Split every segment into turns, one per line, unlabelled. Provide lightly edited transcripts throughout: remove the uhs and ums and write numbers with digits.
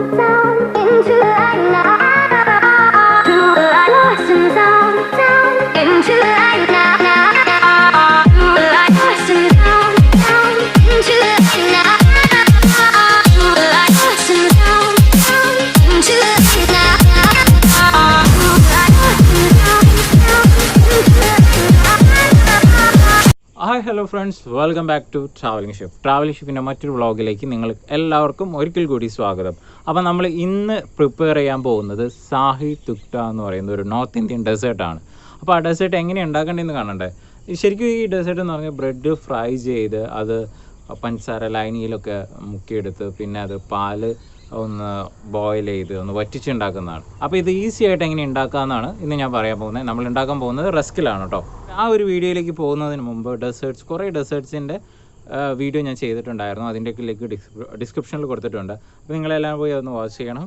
Hi hello friends, welcome back to travelling ഷെഫിൻ്റെ മറ്റൊരു വ്ളോഗിലേക്ക് നിങ്ങൾ എല്ലാവർക്കും ഒരിക്കൽ കൂടി സ്വാഗതം. അപ്പോൾ നമ്മൾ ഇന്ന് പ്രിപ്പയർ ചെയ്യാൻ പോകുന്നത് ഷാഹി തുക്ട എന്ന് പറയുന്ന ഒരു നോർത്ത് ഇന്ത്യൻ ഡെസേർട്ടാണ്. അപ്പോൾ ആ ഡെസേർട്ട് എങ്ങനെ ഉണ്ടാക്കേണ്ടതെന്ന് കാണണ്ടേ. ശരിക്കും ഈ ഡെസേർട്ട് എന്ന് പറഞ്ഞാൽ ബ്രെഡ് ഫ്രൈ ചെയ്ത് അത് പഞ്ചസാര ലൈനിയിലൊക്കെ മുക്കിയെടുത്ത് പിന്നെ അത് പാല് ഒന്ന് ബോയിൽ ചെയ്ത് ഒന്ന് വറ്റിച്ചുണ്ടാക്കുന്നതാണ്. അപ്പോൾ ഇത് ഈസി ആയിട്ട് എങ്ങനെ ഉണ്ടാക്കാമെന്നാണ് ഇന്ന് ഞാൻ പറയാൻ പോകുന്നത്. നമ്മൾ ഉണ്ടാക്കാൻ പോകുന്നത് റസ്കിലാണ് കേട്ടോ. ആ ഒരു വീഡിയോയിലേക്ക് പോകുന്നതിന് മുമ്പ് കുറേ ഡെസേർട്ട്സിൻ്റെ വീഡിയോ ഞാൻ ചെയ്തിട്ടുണ്ടായിരുന്നു. അതിൻ്റെയൊക്കെ ലിങ്ക് ഡിസ്ക്രിപ്ഷനിൽ കൊടുത്തിട്ടുണ്ട്. അപ്പോൾ നിങ്ങളെല്ലാം പോയി അതൊന്ന് വാച്ച് ചെയ്യണം.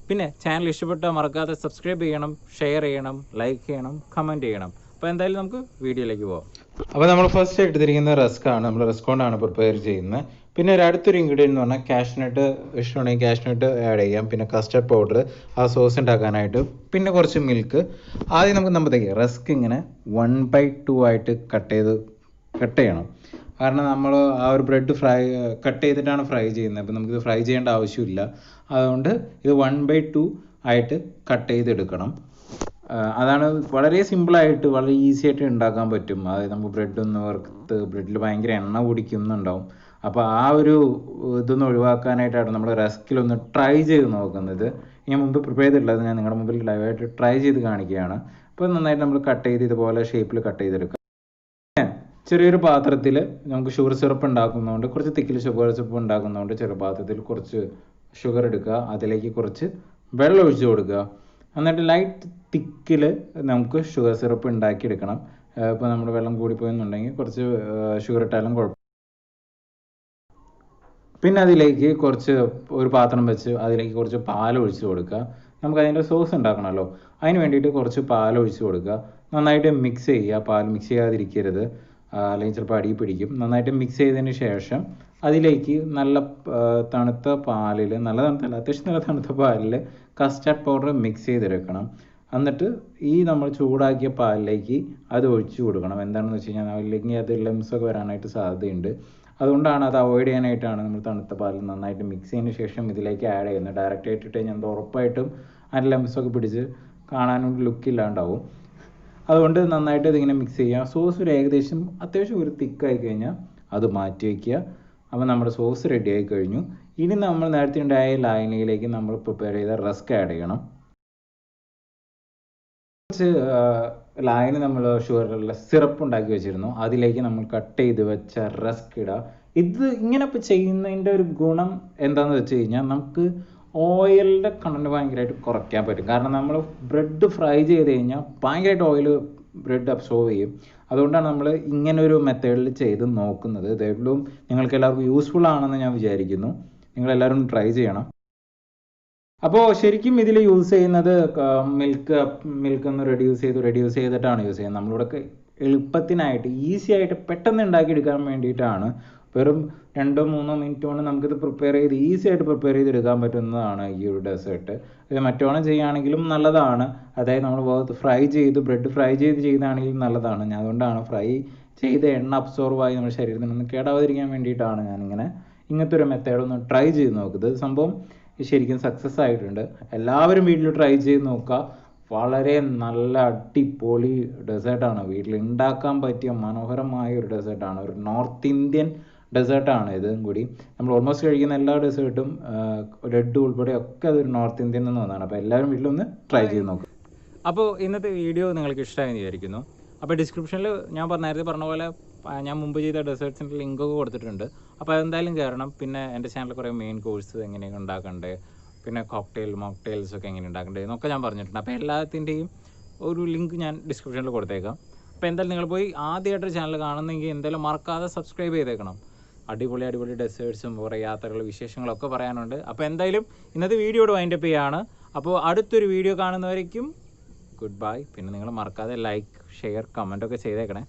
പിന്നെ ചാനൽ ഇഷ്ടപ്പെട്ടാൽ മറക്കാതെ സബ്സ്ക്രൈബ് ചെയ്യണം, ഷെയർ ചെയ്യണം, ലൈക്ക് ചെയ്യണം, കമൻറ്റ് ചെയ്യണം. അപ്പോൾ എന്തായാലും നമുക്ക് വീഡിയോയിലേക്ക് പോകാം. അപ്പോൾ നമ്മൾ ഫസ്റ്റ് എടുത്തിരിക്കുന്നത് റസ്ക്കാണ്. നമ്മൾ റസ്ക് കൊണ്ടാണ് പ്രിപ്പയർ ചെയ്യുന്നത്. പിന്നെ ഒരു അടുത്തൊരു ഇൻഗ്രീഡിയൻ്റ് എന്ന് പറഞ്ഞാൽ കാഷ്നട്ട് ഇഷ്ടമുണ്ടെങ്കിൽ കാഷ്നട്ട് ആഡ് ചെയ്യാം. പിന്നെ കസ്റ്റർഡ് പൗഡർ ആ സോസ് ഉണ്ടാക്കാനായിട്ട്, പിന്നെ കുറച്ച് മിൽക്ക്. ആദ്യം നമുക്ക് നമ്മുടെ റസ്ക് ഇങ്ങനെ 1/2 ആയിട്ട് കട്ട് ചെയ്യണം. കാരണം നമ്മൾ ആ ഒരു ബ്രെഡ് കട്ട് ചെയ്തിട്ടാണ് ഫ്രൈ ചെയ്യുന്നത്. അപ്പോൾ നമുക്കിത് ഫ്രൈ ചെയ്യേണ്ട ആവശ്യമില്ല. അതുകൊണ്ട് ഇത് 1/2 ആയിട്ട് കട്ട് ചെയ്തെടുക്കണം. അതാണ് വളരെ സിമ്പിളായിട്ട് വളരെ ഈസി ആയിട്ട് ഉണ്ടാക്കാൻ പറ്റും. അതായത് നമുക്ക് ബ്രെഡൊന്ന് വറുത്ത് ബ്രെഡിൽ ഭയങ്കര എണ്ണ കുടിക്കുന്നുണ്ടാവും. അപ്പോൾ ആ ഒരു ഇതൊന്ന് ഒഴിവാക്കാനായിട്ടാണ് നമ്മൾ റസ്കിലൊന്ന് ട്രൈ ചെയ്ത് നോക്കുന്നത്. ഞാൻ മുമ്പ് പ്രിപ്പയർ ചെയ്തിട്ടുള്ളത് ഞാൻ നിങ്ങളുടെ മുമ്പിൽ ലൈവായിട്ട് ട്രൈ ചെയ്ത് കാണിക്കുകയാണ്. അപ്പോൾ നന്നായിട്ട് നമ്മൾ കട്ട് ചെയ്ത് ഇതുപോലെ ഷേപ്പിൽ കട്ട് ചെയ്തെടുക്കുക. ചെറിയൊരു പാത്രത്തിൽ നമുക്ക് ഷുഗർ സിറപ്പ് ഉണ്ടാക്കുന്നതുകൊണ്ട്, കുറച്ച് തിക്കിൽ ഷുഗർ സിറപ്പ് ഉണ്ടാക്കുന്നതുകൊണ്ട് ചെറിയ പാത്രത്തിൽ കുറച്ച് ഷുഗർ എടുക്കുക. അതിലേക്ക് കുറച്ച് വെള്ളം ഒഴിച്ച് കൊടുക്കുക. എന്നിട്ട് ലൈറ്റ് തിക്കിൽ നമുക്ക് ഷുഗർ സിറപ്പ് ഉണ്ടാക്കിയെടുക്കണം. ഇപ്പോൾ നമ്മൾ വെള്ളം കൂടിപ്പോയെന്നുണ്ടെങ്കിൽ കുറച്ച് ഷുഗർ ഇട്ടാലും കുഴപ്പമില്ല. പിന്നെ അതിലേക്ക് ഒരു പാത്രം വെച്ച് അതിലേക്ക് കുറച്ച് പാൽ ഒഴിച്ച് കൊടുക്കുക. നമുക്ക് അതിൻ്റെ സോസ് ഉണ്ടാക്കണമല്ലോ, അതിന് വേണ്ടിയിട്ട് കുറച്ച് പാൽ ഒഴിച്ച് കൊടുക്കുക. നന്നായിട്ട് മിക്സ് ചെയ്യുക. പാൽ മിക്സ് ചെയ്യാതിരിക്കരുത്, അല്ലെങ്കിൽ ചിലപ്പോൾ അടി പിടിക്കും. നന്നായിട്ട് മിക്സ് ചെയ്തതിന് ശേഷം അതിലേക്ക് നല്ല തണുത്ത പാലിൽ, നല്ല തണുത്തല്ല അത്യാവശ്യം നല്ല തണുത്ത പാലിൽ കസ്റ്റാർഡ് പൗഡർ മിക്സ് ചെയ്തെടുക്കണം. എന്നിട്ട് ഈ നമ്മൾ ചൂടാക്കിയ പാലിലേക്ക് അത് ഒഴിച്ച് കൊടുക്കണം. എന്താണെന്ന് വെച്ച് കഴിഞ്ഞാൽ അതിലേക്ക് അത് ലംസൊക്കെ വരാനായിട്ട് സാധ്യതയുണ്ട്. അതുകൊണ്ടാണ് അത് അവോയ്ഡ് ചെയ്യാനായിട്ടാണ് നമ്മൾ തണുത്ത പാലിൽ നന്നായിട്ട് മിക്സ് ചെയ്തതിന് ശേഷം ഇതിലേക്ക് ആഡ് ചെയ്യുന്നത്. ഡയറക്റ്റ് ആയിട്ടിട്ട് ഞാൻ ഉറപ്പായിട്ടും അതിൻ്റെ ലംസൊക്കെ പിടിച്ച് കാണാനും ലുക്കില്ലാണ്ടാവും. അതുകൊണ്ട് നന്നായിട്ട് ഇതിങ്ങനെ മിക്സ് ചെയ്യുക. സോസ് ഒരു ഏകദേശം അത്യാവശ്യം ഒരു തിക്കായി കഴിഞ്ഞാൽ അത് മാറ്റി വയ്ക്കുക. അപ്പോൾ നമ്മുടെ സോസ് റെഡി ആയി കഴിഞ്ഞു. ഇനി നമ്മൾ നേരത്തെ ഉണ്ടായ ലൈനിലേക്ക് നമ്മൾ പ്രിപ്പയർ ചെയ്ത റസ്ക് ആഡ് ചെയ്യണം. കുറച്ച് ലൈന് നമ്മൾ ഷുഗറിലുള്ള സിറപ്പ് ഉണ്ടാക്കി വെച്ചിരുന്നു. അതിലേക്ക് നമ്മൾ കട്ട് ചെയ്ത് വെച്ച റസ്ക് ഇടുക. ഇത് ഇങ്ങനെ ഇപ്പോൾ ചെയ്യുന്നതിൻ്റെ ഒരു ഗുണം എന്താണെന്ന് വെച്ച് കഴിഞ്ഞാൽ നമുക്ക് ഓയിലിൻ്റെ കണ്ടന്റ് ഭയങ്കരമായിട്ട് കുറയ്ക്കാൻ പറ്റും. കാരണം നമ്മൾ ബ്രെഡ് ഫ്രൈ ചെയ്ത് കഴിഞ്ഞാൽ ഭയങ്കരമായിട്ട് ഓയിൽ ബ്രെഡ് അബ്സോർവ് ചെയ്യും. അതുകൊണ്ടാണ് നമ്മൾ ഇങ്ങനെ ഒരു മെത്തേഡിൽ ചെയ്ത് നോക്കുന്നത്. ഇതെല്ലാം നിങ്ങൾക്ക് എല്ലാവർക്കും യൂസ്ഫുൾ ആണെന്ന് ഞാൻ വിചാരിക്കുന്നു. നിങ്ങളെല്ലാവരും ട്രൈ ചെയ്യണം. അപ്പോൾ ശരിക്കും ഇതിൽ യൂസ് ചെയ്യുന്നത് മിൽക്ക് ഒന്ന് റെഡ്യൂസ് ചെയ്തിട്ടാണ് യൂസ് ചെയ്യുന്നത്. നമ്മളിവിടെ എളുപ്പത്തിനായിട്ട് ഈസി ആയിട്ട് പെട്ടെന്ന് ഉണ്ടാക്കിയെടുക്കാൻ വേണ്ടിയിട്ടാണ്. വെറും 2-3 മിനിറ്റ് കൊണ്ട് നമുക്കിത് ഈസി ആയിട്ട് പ്രിപ്പയർ ചെയ്തെടുക്കാൻ പറ്റുന്നതാണ് ഈ ഒരു ഡെസേർട്ട്. ഇത് മറ്റോണം ചെയ്യുകയാണെങ്കിലും നല്ലതാണ്. അതായത് നമ്മൾ ബ്രെഡ് ഫ്രൈ ചെയ്ത് ചെയ്യുന്നതാണെങ്കിലും നല്ലതാണ്. ഞാൻ അതുകൊണ്ടാണ് ഫ്രൈ ചെയ്ത് എണ്ണ അബ്സോർവായി നമ്മുടെ ശരീരത്തിനൊന്നും കേടാവാതിരിക്കാൻ വേണ്ടിയിട്ടാണ് ഇങ്ങനത്തെ ഒരു മെത്തേഡ് ഒന്ന് ട്രൈ ചെയ്ത് നോക്കുന്നത്. സംഭവം ശരിക്കും സക്സസ് ആയിട്ടുണ്ട്. എല്ലാവരും വീട്ടിൽ ട്രൈ ചെയ്ത് നോക്കുക. വളരെ നല്ല അടിപൊളി ഡെസേർട്ടാണ്. വീട്ടിൽ ഉണ്ടാക്കാൻ പറ്റിയ മനോഹരമായ ഒരു ഡെസേർട്ടാണ്. ഒരു നോർത്ത് ഇന്ത്യൻ ഡെസേർട്ടാണ് ഇതും കൂടി. നമ്മൾ ഓൾമോസ്റ്റ് കഴിക്കുന്ന എല്ലാ ഡെസേർട്ടും ബ്രെഡ് ഉൾപ്പെടെ ഒക്കെ അതൊരു നോർത്ത് ഇന്ത്യൻ എന്ന് തോന്നുന്നതാണ്. അപ്പോൾ എല്ലാവരും വീട്ടിലൊന്ന് ട്രൈ ചെയ്ത് നോക്കുക. അപ്പോൾ ഇന്നത്തെ വീഡിയോ നിങ്ങൾക്ക് ഇഷ്ടമായെന്ന് വിചാരിക്കുന്നു. അപ്പോൾ ഡിസ്ക്രിപ്ഷനിൽ ഞാൻ നേരത്തെ പറഞ്ഞ പോലെ ഞാൻ മുമ്പ് ചെയ്ത ഡെസേർട്ട്സിൻ്റെ ലിങ്കൊക്കെ കൊടുത്തിട്ടുണ്ട്. അപ്പോൾ അതെന്തായാലും കയറണം. പിന്നെ എൻ്റെ ചാനലിൽ കുറേ മെയിൻ കോഴ്സ് എങ്ങനെയൊക്കെ ഉണ്ടാക്കണ്ടേ, പിന്നെ മോക്ടെയിൽസ് ഒക്കെ എങ്ങനെ ഉണ്ടാക്കണ്ടേ എന്നൊക്കെ ഞാൻ പറഞ്ഞിട്ടുണ്ട്. അപ്പോൾ എല്ലാത്തിൻ്റെയും ഒരു ലിങ്ക് ഞാൻ ഡിസ്ക്രിപ്ഷനിൽ കൊടുത്തേക്കാം. അപ്പോൾ എന്തായാലും നിങ്ങൾ പോയി ആദ്യമായിട്ട് ചാനൽ കാണുന്നെങ്കിൽ എന്തായാലും മറക്കാതെ സബ്സ്ക്രൈബ് ചെയ്തേക്കണം. അടിപൊളി ഡെസേർട്ട്സും കുറേ യാത്രകൾ വിശേഷങ്ങളൊക്കെ പറയാനുണ്ട്. അപ്പോൾ എന്തായാലും ഇന്നത്തെ വീഡിയോയുടെ വൈൻഡപ്പ് ചെയ്യുകയാണ്. അപ്പോൾ അടുത്തൊരു വീഡിയോ കാണുന്നവരേക്കും ഗുഡ് ബൈ. പിന്നെ നിങ്ങൾ മറക്കാതെ ലൈക്ക്, ഷെയർ, കമൻറ്റൊക്കെ ചെയ്തേക്കണേ.